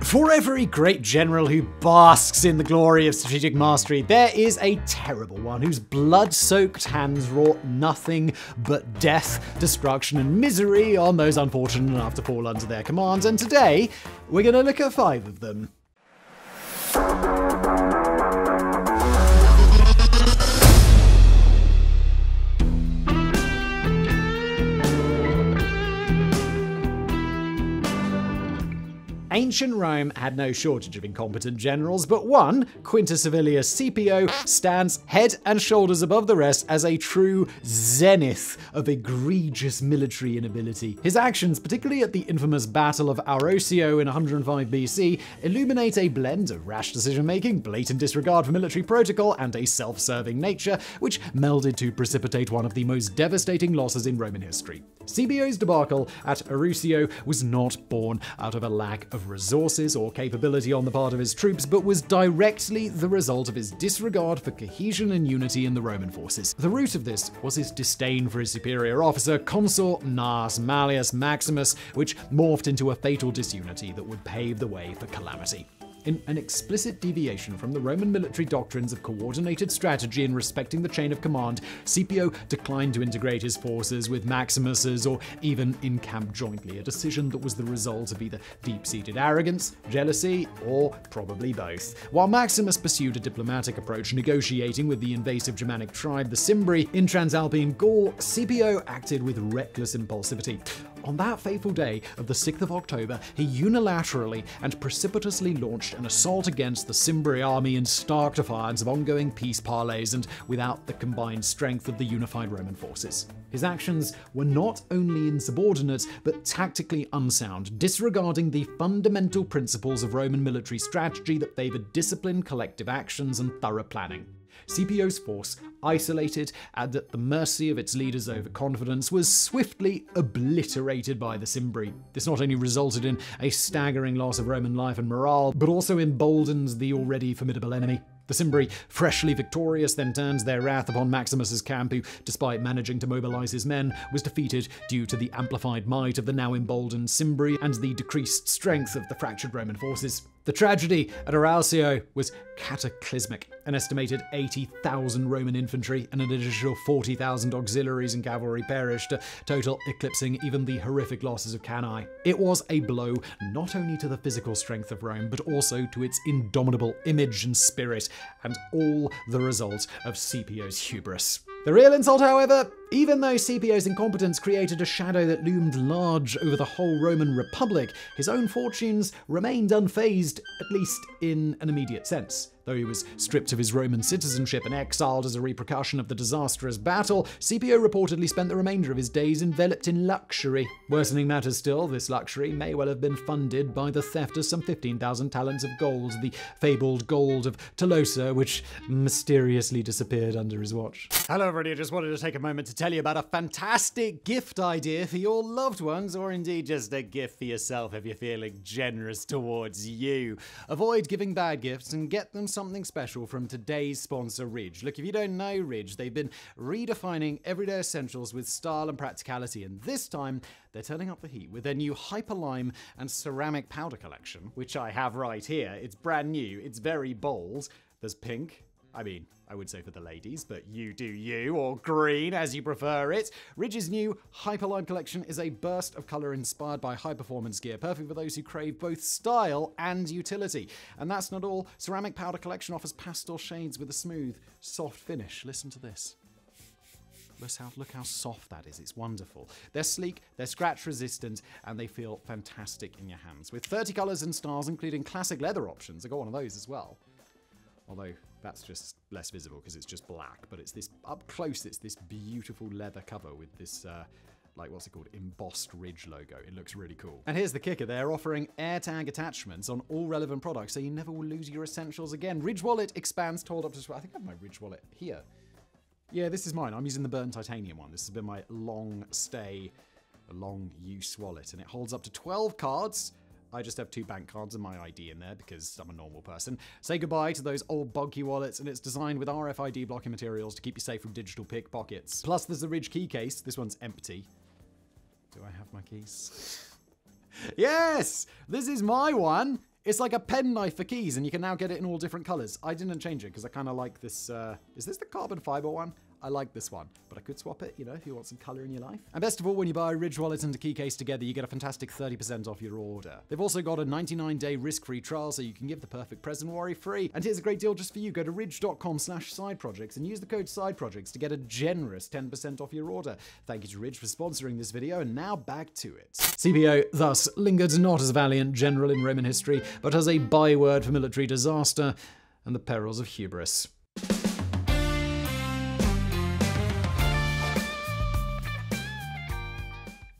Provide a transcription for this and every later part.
For every great general who basks in the glory of strategic mastery, there is a terrible one whose blood-soaked hands wrought nothing but death, destruction, and misery on those unfortunate enough to fall under their commands. And today, we're going to look at 5 of them. Ancient Rome had no shortage of incompetent generals, but one, Quintus Avidius Scipio, stands head and shoulders above the rest as a true zenith of egregious military inability. His actions, particularly at the infamous Battle of Arosio in 105 BC, illuminate a blend of rash decision-making, blatant disregard for military protocol, and a self-serving nature, which melded to precipitate one of the most devastating losses in Roman history. Scipio's debacle at Arosio was not born out of a lack of resources or capability on the part of his troops, but was directly the result of his disregard for cohesion and unity in the Roman forces. The root of this was his disdain for his superior officer, Consul Gnaeus Mallius Maximus, which morphed into a fatal disunity that would pave the way for calamity. In an explicit deviation from the Roman military doctrines of coordinated strategy and respecting the chain of command, Scipio declined to integrate his forces with Maximus's or even encamp jointly, a decision that was the result of either deep-seated arrogance, jealousy, or probably both. While Maximus pursued a diplomatic approach, negotiating with the invasive Germanic tribe, the Cimbri, in Transalpine Gaul, Scipio acted with reckless impulsivity. On that fateful day of the 6th of October, he unilaterally and precipitously launched an assault against the Cimbri army in stark defiance of ongoing peace parleys and without the combined strength of the unified Roman forces. His actions were not only insubordinate, but tactically unsound, disregarding the fundamental principles of Roman military strategy that favored disciplined collective actions and thorough planning. Scipio's force, isolated and at the mercy of its leaders' overconfidence, was swiftly obliterated by the Cimbri. This not only resulted in a staggering loss of Roman life and morale, but also emboldened the already formidable enemy. The Cimbri, freshly victorious, then turns their wrath upon Maximus's camp, who, despite managing to mobilize his men, was defeated due to the amplified might of the now emboldened Cimbri and the decreased strength of the fractured Roman forces. The tragedy at Arosio was cataclysmic. An estimated 80,000 Roman infantry and an additional 40,000 auxiliaries and cavalry perished, a total eclipsing even the horrific losses of Cannae. It was a blow not only to the physical strength of Rome, but also to its indomitable image and spirit, and all the result of Scipio's hubris. The real insult, however, even though Scipio's incompetence created a shadow that loomed large over the whole Roman Republic, his own fortunes remained unfazed, at least in an immediate sense. Though he was stripped of his Roman citizenship and exiled as a repercussion of the disastrous battle, Scipio reportedly spent the remainder of his days enveloped in luxury. Worsening matters still, this luxury may well have been funded by the theft of some 15,000 talents of gold, the fabled gold of Tolosa, which mysteriously disappeared under his watch. Hello everybody, I just wanted to take a moment to tell you about a fantastic gift idea for your loved ones, or indeed just a gift for yourself if you're feeling generous towards you. Avoid giving bad gifts and get them something special from today's sponsor, Ridge. Look, if you don't know Ridge, they've been redefining everyday essentials with style and practicality, and this time they're turning up the heat with their new Hyper Lime and Ceramic Powder collection, which I have right here. It's brand new, it's very bold. There's pink. I mean, I would say for the ladies, but you do you, or green as you prefer it. Ridge's new Hyper Lime collection is a burst of colour inspired by high-performance gear, perfect for those who crave both style and utility. And that's not all. Ceramic Powder collection offers pastel shades with a smooth, soft finish. Listen to this. Look how soft that is. It's wonderful. They're sleek, they're scratch-resistant, and they feel fantastic in your hands. With 30 colours and styles, including classic leather options. I got one of those as well. Although that's just less visible because it's just black, but it's this up close, it's this beautiful leather cover with this like, what's it called, embossed Ridge logo. It looks really cool. And here's the kicker, they're offering AirTag attachments on all relevant products, so you never will lose your essentials again. Ridge Wallet expands to hold up to, I think I have my Ridge Wallet here. Yeah, this is mine. I'm using the burnt titanium one. This has been my long use wallet, and it holds up to 12 cards. I just have 2 bank cards and my ID in there because I'm a normal person. Say goodbye to those old bulky wallets, and it's designed with RFID blocking materials to keep you safe from digital pickpockets. Plus there's the Ridge key case. This one's empty. Do I have my keys? Yes! This is my one. It's like a penknife for keys, and you can now get it in all different colors. I didn't change it because I kind of like this. Is this the carbon fiber one? I like this one, but I could swap it, if you want some color in your life. And best of all, when you buy a Ridge wallet and a key case together, you get a fantastic 30% off your order. They've also got a 99-day risk-free trial, so you can give the perfect present worry-free. And here's a great deal just for you. Go to ridge.com/sideprojects and use the code sideprojects to get a generous 10% off your order. Thank you to Ridge for sponsoring this video, and now back to it. Scipio thus lingered not as a valiant general in Roman history, but as a byword for military disaster and the perils of hubris.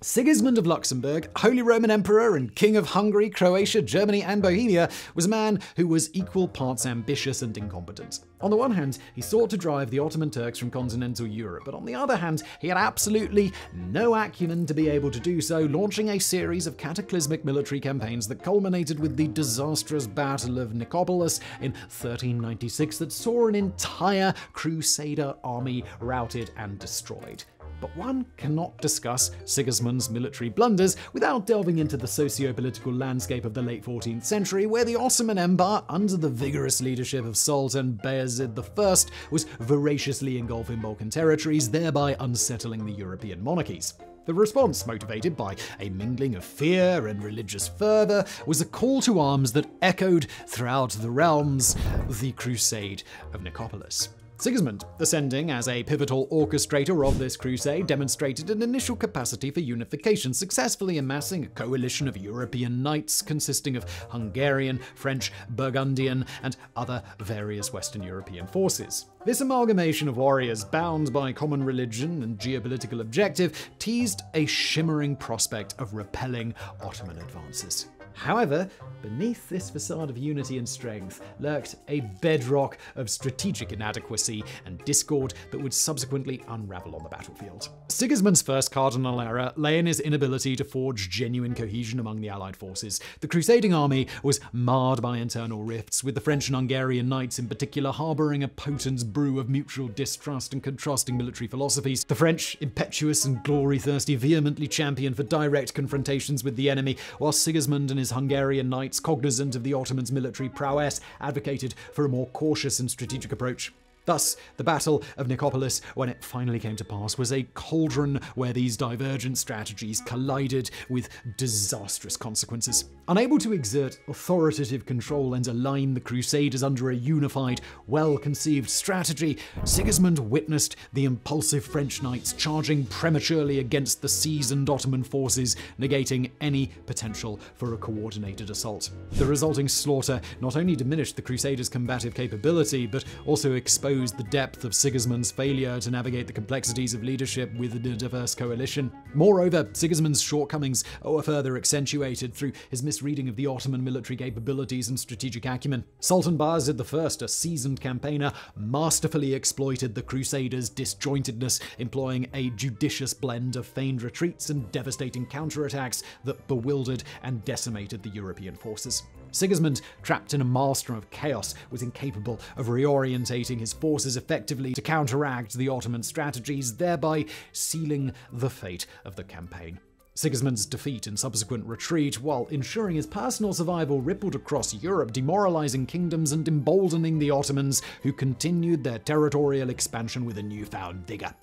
Sigismund of Luxembourg, Holy Roman Emperor and King of Hungary, Croatia, Germany, and Bohemia, was a man who was equal parts ambitious and incompetent. On the one hand, he sought to drive the Ottoman Turks from continental Europe, but on the other hand, he had absolutely no acumen to be able to do so, launching a series of cataclysmic military campaigns that culminated with the disastrous Battle of Nicopolis in 1396 that saw an entire Crusader army routed and destroyed. But one cannot discuss Sigismund's military blunders without delving into the socio-political landscape of the late 14th century, where the Ottoman Empire, under the vigorous leadership of Sultan Bayezid I, was voraciously engulfing Balkan territories, thereby unsettling the European monarchies. The response, motivated by a mingling of fear and religious fervor, was a call to arms that echoed throughout the realms of the Crusade of Nicopolis. Sigismund, ascending as a pivotal orchestrator of this crusade, demonstrated an initial capacity for unification, successfully amassing a coalition of European knights consisting of Hungarian, French, Burgundian, and other various Western European forces. This amalgamation of warriors bound by common religion and geopolitical objective teased a shimmering prospect of repelling Ottoman advances. However, beneath this facade of unity and strength lurked a bedrock of strategic inadequacy and discord that would subsequently unravel on the battlefield. Sigismund's first cardinal error lay in his inability to forge genuine cohesion among the allied forces. The crusading army was marred by internal rifts, with the French and Hungarian knights in particular harboring a potent brew of mutual distrust and contrasting military philosophies. The French, impetuous and glory-thirsty, vehemently championed for direct confrontations with the enemy, while Sigismund and his Hungarian knights, cognizant of the Ottomans' military prowess, advocated for a more cautious and strategic approach. Thus, the Battle of Nicopolis, when it finally came to pass, was a cauldron where these divergent strategies collided with disastrous consequences. Unable to exert authoritative control and align the Crusaders under a unified, well-conceived strategy, Sigismund witnessed the impulsive French knights charging prematurely against the seasoned Ottoman forces, negating any potential for a coordinated assault. The resulting slaughter not only diminished the Crusaders' combative capability, but also exposed the depth of Sigismund's failure to navigate the complexities of leadership with a diverse coalition. Moreover, Sigismund's shortcomings were further accentuated through his misreading of the Ottoman military capabilities and strategic acumen. Sultan Bayezid I, a seasoned campaigner, masterfully exploited the Crusaders' disjointedness, employing a judicious blend of feigned retreats and devastating counterattacks that bewildered and decimated the European forces. Sigismund, trapped in a maelstrom of chaos, was incapable of reorientating his forces effectively to counteract the Ottoman strategies, thereby sealing the fate of the campaign. Sigismund's defeat and subsequent retreat, while ensuring his personal survival, rippled across Europe, demoralizing kingdoms and emboldening the Ottomans, who continued their territorial expansion with a newfound vigor.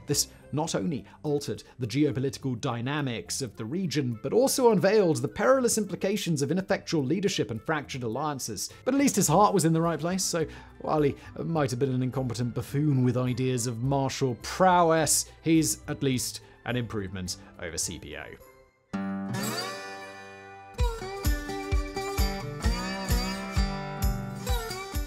This not only altered the geopolitical dynamics of the region, but also unveiled the perilous implications of ineffectual leadership and fractured alliances. But at least his heart was in the right place, so while he might have been an incompetent buffoon with ideas of martial prowess, he's at least an improvement over Scipio.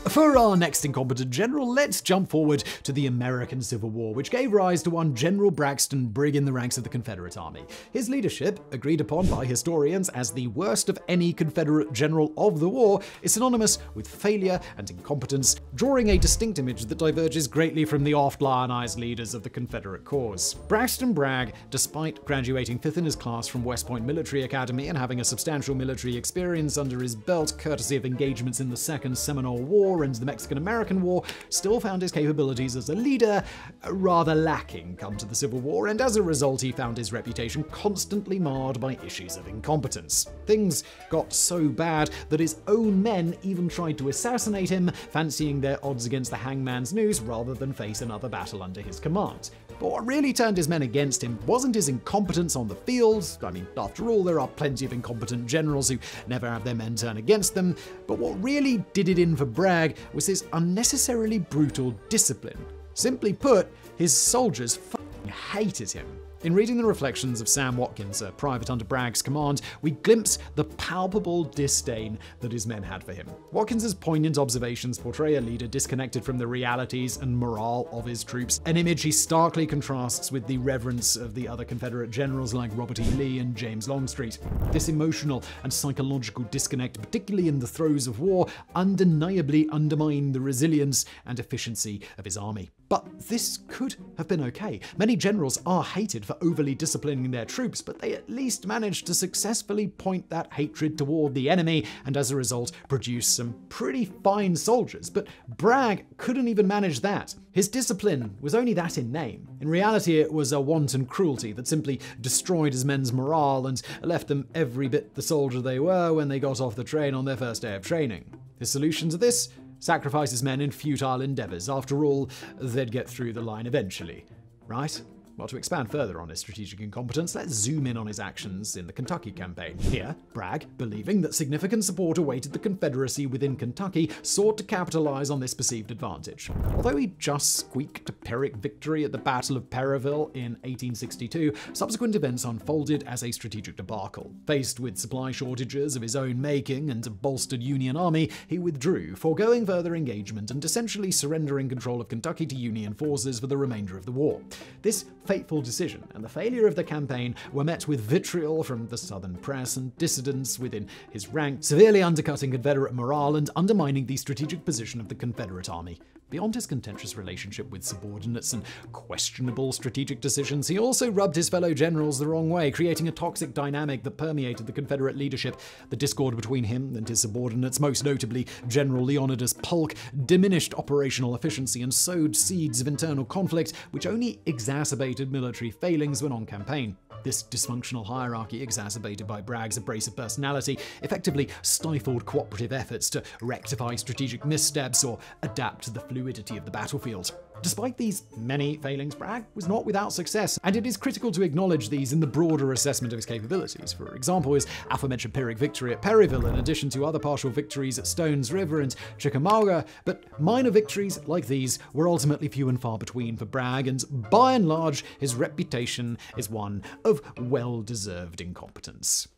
For our next incompetent general, let's jump forward to the American Civil War, which gave rise to one General Braxton Bragg in the ranks of the Confederate Army. His leadership, agreed upon by historians as the worst of any Confederate general of the war, is synonymous with failure and incompetence, drawing a distinct image that diverges greatly from the oft-lionized leaders of the Confederate cause. Braxton Bragg, despite graduating 5th in his class from West Point Military Academy and having a substantial military experience under his belt courtesy of engagements in the Second Seminole War, War and the Mexican-American War, still found his capabilities as a leader rather lacking come to the Civil War, and as a result he found his reputation constantly marred by issues of incompetence. Things got so bad that his own men even tried to assassinate him, fancying their odds against the hangman's noose rather than face another battle under his command. But what really turned his men against him wasn't his incompetence on the field. I mean, after all, there are plenty of incompetent generals who never have their men turn against them. But what really did it in for Bragg was his unnecessarily brutal discipline. Simply put, his soldiers fucking hated him. In reading the reflections of Sam Watkins, a private under Bragg's command, we glimpse the palpable disdain that his men had for him. Watkins's poignant observations portray a leader disconnected from the realities and morale of his troops, an image he starkly contrasts with the reverence of the other Confederate generals like Robert E. Lee and James Longstreet. This emotional and psychological disconnect, particularly in the throes of war, undeniably undermined the resilience and efficiency of his army. But this could have been okay. Many generals are hated for overly disciplining their troops, but they at least managed to successfully point that hatred toward the enemy and as a result produce some pretty fine soldiers. But Bragg couldn't even manage that. His discipline was only that in name. In reality, it was a wanton cruelty that simply destroyed his men's morale and left them every bit the soldier they were when they got off the train on their first day of training. His solution to this? Sacrifice his men in futile endeavors. After all, they'd get through the line eventually, right? Well, to expand further on his strategic incompetence, let's zoom in on his actions in the Kentucky campaign. Here, Bragg, believing that significant support awaited the Confederacy within Kentucky, sought to capitalize on this perceived advantage. Although he just squeaked a Pyrrhic victory at the Battle of Perryville in 1862, subsequent events unfolded as a strategic debacle. Faced with supply shortages of his own making and a bolstered Union army, he withdrew, foregoing further engagement and essentially surrendering control of Kentucky to Union forces for the remainder of the war. This fateful decision and the failure of the campaign were met with vitriol from the Southern press and dissidents within his ranks, severely undercutting Confederate morale and undermining the strategic position of the Confederate army. Beyond his contentious relationship with subordinates and questionable strategic decisions, he also rubbed his fellow generals the wrong way, creating a toxic dynamic that permeated the Confederate leadership. The discord between him and his subordinates, most notably General Leonidas Polk, diminished operational efficiency and sowed seeds of internal conflict, which only exacerbated military failings when on campaign. This dysfunctional hierarchy, exacerbated by Bragg's abrasive personality, effectively stifled cooperative efforts to rectify strategic missteps or adapt to the fluidity of the battlefield. Despite these many failings, Bragg was not without success, and it is critical to acknowledge these in the broader assessment of his capabilities. For example, his aforementioned Pyrrhic victory at Perryville, in addition to other partial victories at Stones River and Chickamauga, but minor victories like these were ultimately few and far between for Bragg, and by and large, his reputation is one of well-deserved incompetence.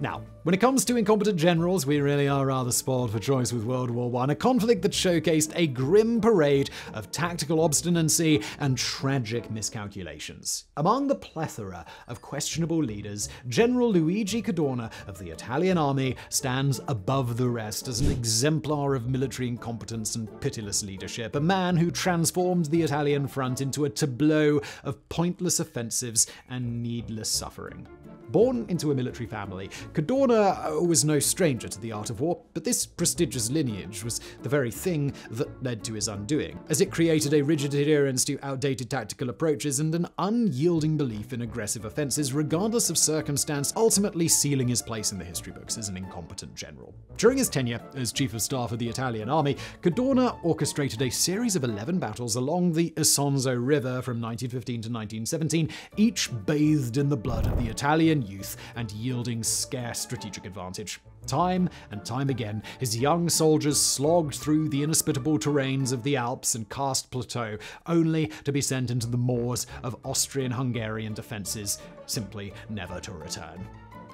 Now, when it comes to incompetent generals, we really are rather spoiled for choice with World War I, a conflict that showcased a grim parade of tactical obstinacy and tragic miscalculations. Among the plethora of questionable leaders, General Luigi Kadona of the Italian army stands above the rest as an exemplar of military incompetence and pitiless leadership, a man who transformed the Italian front into a tableau of pointless offensives and needless suffering. Born into a military family, Kadona was no stranger to the art of war, but this prestigious lineage was the very thing that led to his undoing, as it created a rigid adherence to outdated tactical approaches and an unyielding belief in aggressive offenses regardless of circumstance, ultimately sealing his place in the history books as an incompetent general. During his tenure as Chief of Staff of the Italian army, Kadona orchestrated a series of 11 battles along the Isonzo River from 1915 to 1917, each bathed in the blood of the Italian youth and yielding scarce strategic advantage. Time and time again, his young soldiers slogged through the inhospitable terrains of the Alps and Karst Plateau, only to be sent into the moors of Austrian-Hungarian defenses, simply never to return.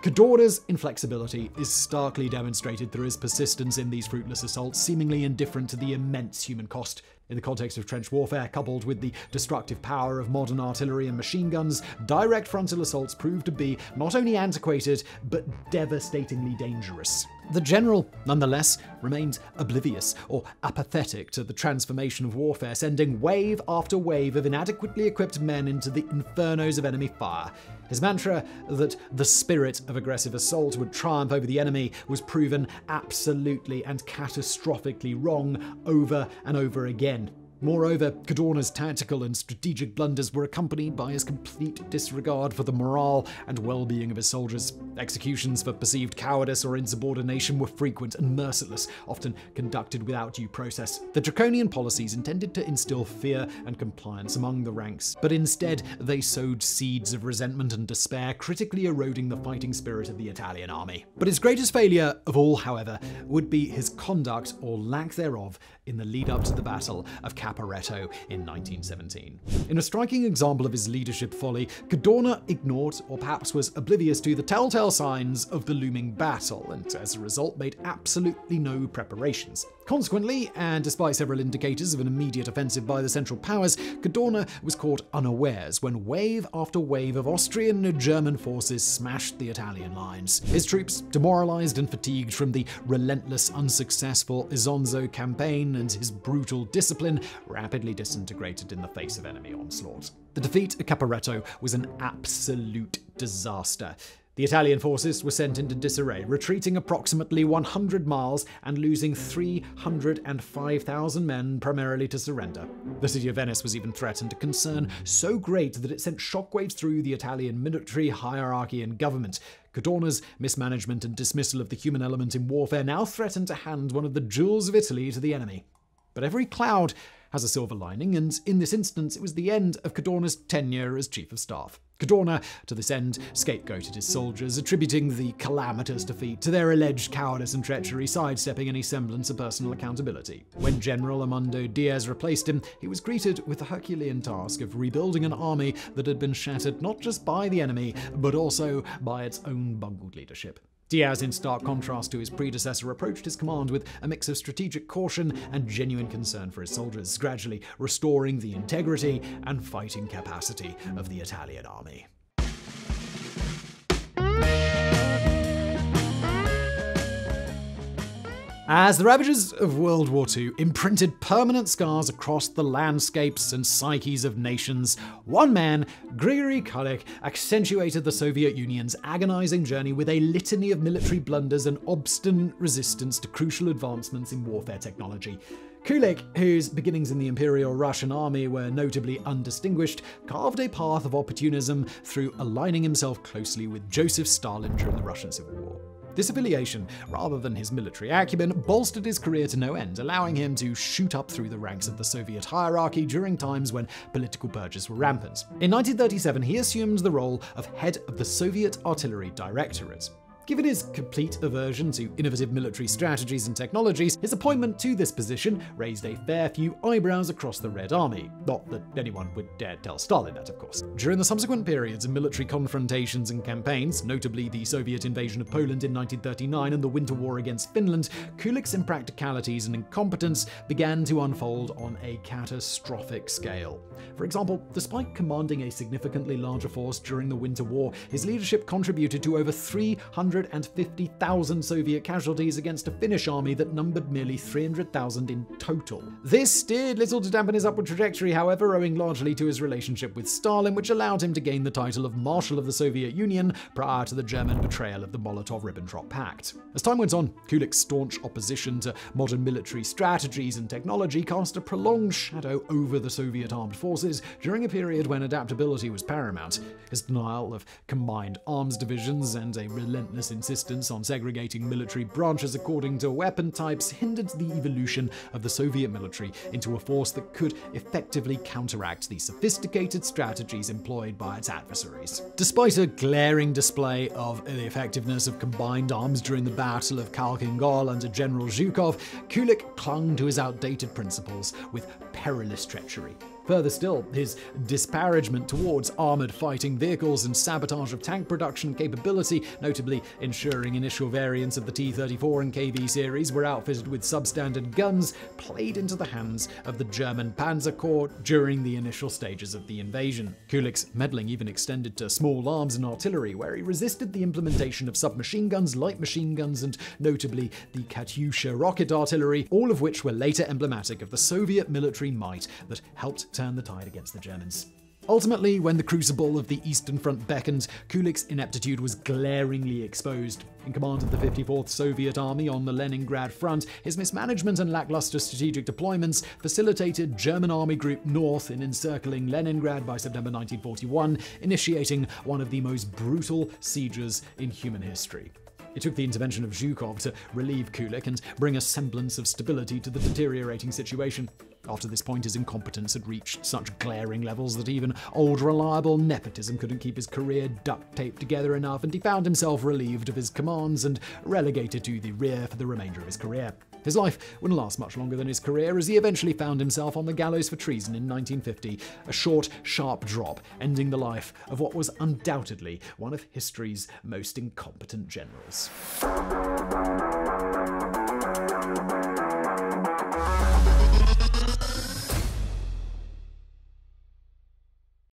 Kadona's inflexibility is starkly demonstrated through his persistence in these fruitless assaults, seemingly indifferent to the immense human cost. In the context of trench warfare, coupled with the destructive power of modern artillery and machine guns, direct frontal assaults proved to be not only antiquated, but devastatingly dangerous. The general, nonetheless, remained oblivious or apathetic to the transformation of warfare, sending wave after wave of inadequately equipped men into the infernos of enemy fire. His mantra that the spirit of aggressive assault would triumph over the enemy was proven absolutely and catastrophically wrong over and over again. Moreover, Kadona's tactical and strategic blunders were accompanied by his complete disregard for the morale and well-being of his soldiers. Executions for perceived cowardice or insubordination were frequent and merciless, often conducted without due process. The draconian policies intended to instill fear and compliance among the ranks, but instead they sowed seeds of resentment and despair, critically eroding the fighting spirit of the Italian army. But his greatest failure of all, however, would be his conduct, or lack thereof, in the lead-up to the Battle of Caporetto in 1917. In a striking example of his leadership folly, Kadona ignored, or perhaps was oblivious to, the telltale signs of the looming battle, and as a result made absolutely no preparations. Consequently, and despite several indicators of an immediate offensive by the Central Powers, Kadona was caught unawares when wave after wave of Austrian and German forces smashed the Italian lines. His troops, demoralized and fatigued from the relentless, unsuccessful Isonzo campaign and his brutal discipline, rapidly disintegrated in the face of enemy onslaught. The defeat at Caporetto was an absolute disaster. The Italian forces were sent into disarray, retreating approximately 100 miles and losing 305,000 men, primarily to surrender. The city of Venice was even threatened, a concern so great that it sent shockwaves through the Italian military hierarchy and government. Kadona's mismanagement and dismissal of the human element in warfare now threatened to hand one of the jewels of Italy to the enemy. But every cloud has a silver lining, and in this instance it was the end of Kadona's tenure as chief of staff. Kadona, to this end, scapegoated his soldiers, attributing the calamitous defeat to their alleged cowardice and treachery, sidestepping any semblance of personal accountability. When General Armando Diaz replaced him, he was greeted with the Herculean task of rebuilding an army that had been shattered not just by the enemy, but also by its own bungled leadership. Diaz, in stark contrast to his predecessor, approached his command with a mix of strategic caution and genuine concern for his soldiers, gradually restoring the integrity and fighting capacity of the Italian army. As the ravages of World War II imprinted permanent scars across the landscapes and psyches of nations, one man, Grigory Kulik, accentuated the Soviet Union's agonizing journey with a litany of military blunders and obstinate resistance to crucial advancements in warfare technology. Kulik, whose beginnings in the Imperial Russian Army were notably undistinguished, carved a path of opportunism through aligning himself closely with Joseph Stalin during the Russian Civil War. This affiliation, rather than his military acumen, bolstered his career to no end, allowing him to shoot up through the ranks of the Soviet hierarchy during times when political purges were rampant. In 1937, he assumed the role of head of the Soviet Artillery Directorate. Given his complete aversion to innovative military strategies and technologies, his appointment to this position raised a fair few eyebrows across the Red Army. Not that anyone would dare tell Stalin that, of course. During the subsequent periods of military confrontations and campaigns, notably the Soviet invasion of Poland in 1939 and the Winter War against Finland, Kulik's impracticalities and incompetence began to unfold on a catastrophic scale. For example, despite commanding a significantly larger force during the Winter War, his leadership contributed to over 350,000 Soviet casualties against a Finnish army that numbered merely 300,000 in total. This did little to dampen his upward trajectory, however, owing largely to his relationship with Stalin, which allowed him to gain the title of Marshal of the Soviet Union prior to the German betrayal of the Molotov-Ribbentrop Pact. As time went on, Kulik's staunch opposition to modern military strategies and technology cast a prolonged shadow over the Soviet armed forces during a period when adaptability was paramount. His denial of combined arms divisions and a relentless insistence on segregating military branches according to weapon types hindered the evolution of the Soviet military into a force that could effectively counteract the sophisticated strategies employed by its adversaries. Despite a glaring display of the effectiveness of combined arms during the Battle of Khalkhin Gol under General Zhukov, Kulik clung to his outdated principles with perilous treachery. Further still, his disparagement towards armoured fighting vehicles and sabotage of tank production capability, notably ensuring initial variants of the T-34 and KV series were outfitted with substandard guns, played into the hands of the German Panzer Corps during the initial stages of the invasion. Kulik's meddling even extended to small arms and artillery, where he resisted the implementation of submachine guns, light machine guns, and notably the Katyusha rocket artillery, all of which were later emblematic of the Soviet military might that helped turn the tide against the Germans. Ultimately, when the crucible of the Eastern Front beckoned, Kulik's ineptitude was glaringly exposed. In command of the 54th Soviet Army on the Leningrad front, his mismanagement and lackluster strategic deployments facilitated German Army Group North in encircling Leningrad by September 1941, initiating one of the most brutal sieges in human history. It took the intervention of Zhukov to relieve Kulik and bring a semblance of stability to the deteriorating situation. After this point, his incompetence had reached such glaring levels that even old reliable nepotism couldn't keep his career duct-taped together enough, and he found himself relieved of his commands and relegated to the rear for the remainder of his career. His life wouldn't last much longer than his career, as he eventually found himself on the gallows for treason in 1950, a short, sharp drop, ending the life of what was undoubtedly one of history's most incompetent generals.